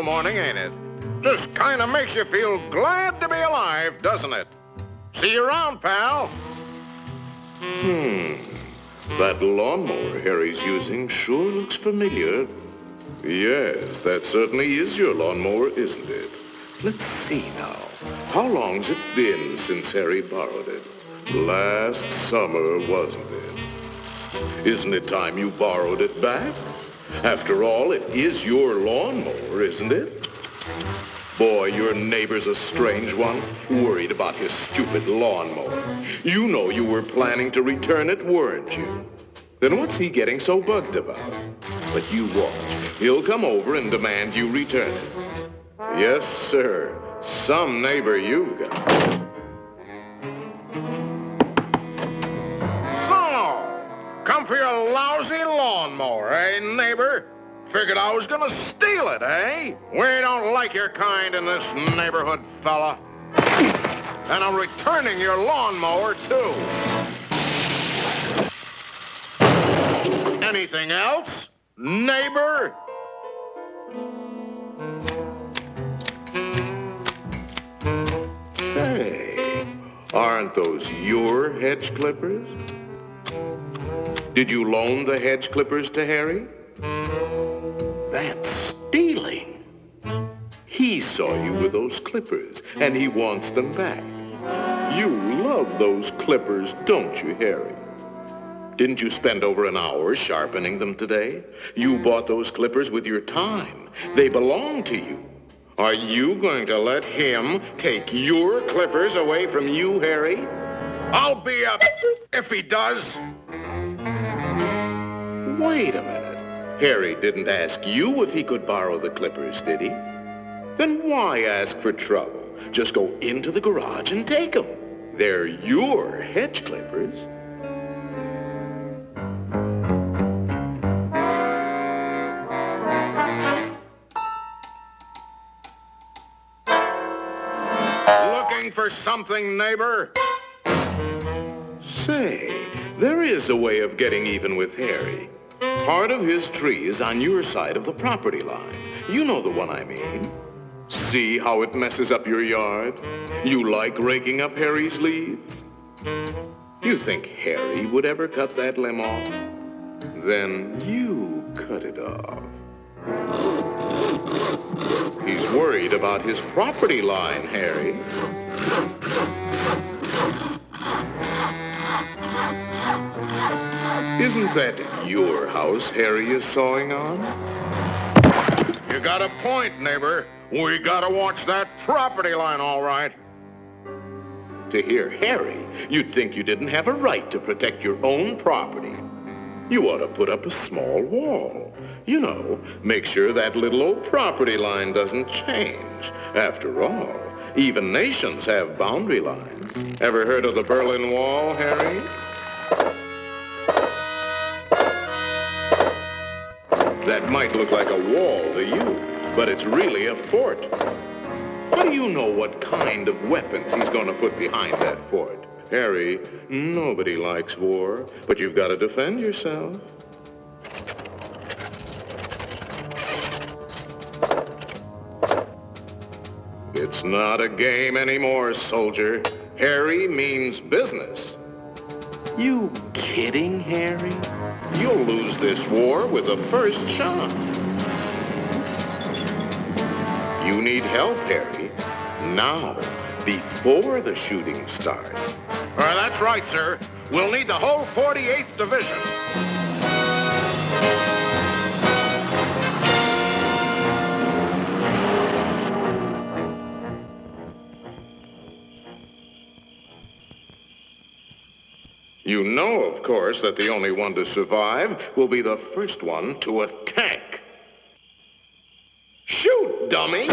beautiful morning, ain't it? Just kind of makes you feel glad to be alive, doesn't it? See you around, pal. That lawnmower Harry's using sure looks familiar. Yes, that certainly is your lawnmower, isn't it? Let's see now. How long's it been since Harry borrowed it? Last summer, wasn't it? Isn't it time you borrowed it back? After all, it is your lawnmower, isn't it? Boy, your neighbor's a strange one, worried about his stupid lawnmower. You know you were planning to return it, weren't you? Then what's he getting so bugged about? But you watch. He'll come over and demand you return it. Yes, sir. Some neighbor you've got. So, come for your lousy lawnmower, eh, neighbor? Figured I was gonna steal it, eh? We don't like your kind in this neighborhood, fella. And I'm returning your lawnmower, too. Anything else, neighbor? Hey, aren't those your hedge clippers? Did you loan the hedge clippers to Harry? That's stealing. He saw you with those clippers, and he wants them back. You love those clippers, don't you, Harry? Didn't you spend over an hour sharpening them today? You bought those clippers with your time. They belong to you. Are you going to let him take your clippers away from you, Harry? I'll be up if he does. Wait a minute. Harry didn't ask you if he could borrow the clippers, did he? Then why ask for trouble? Just go into the garage and take them. They're your hedge clippers. Looking for something, neighbor? Say, there is a way of getting even with Harry. Part of his tree is on your side of the property line. You know the one I mean. See how it messes up your yard? You like raking up Harry's leaves? You think Harry would ever cut that limb off? Then you cut it off. He's worried about his property line, Harry. Isn't that your house Harry is sawing on? You got a point, neighbor. We gotta watch that property line, all right. To hear Harry, you'd think you didn't have a right to protect your own property. You ought to put up a small wall. You know, make sure that little old property line doesn't change. After all, even nations have boundary lines. Ever heard of the Berlin Wall, Harry? That might look like a wall to you, but it's really a fort. How do you know what kind of weapons he's going to put behind that fort? Harry, nobody likes war, but you've got to defend yourself. It's not a game anymore, soldier. Harry means business. You kidding, Harry? You'll lose this war with the first shot. You need help, Harry. Now, before the shooting starts. That's right, sir. We'll need the whole 48th Division. You know, of course, that the only one to survive will be the first one to attack. Shoot, dummy!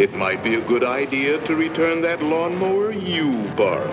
it might be a good idea to return that lawnmower you borrowed.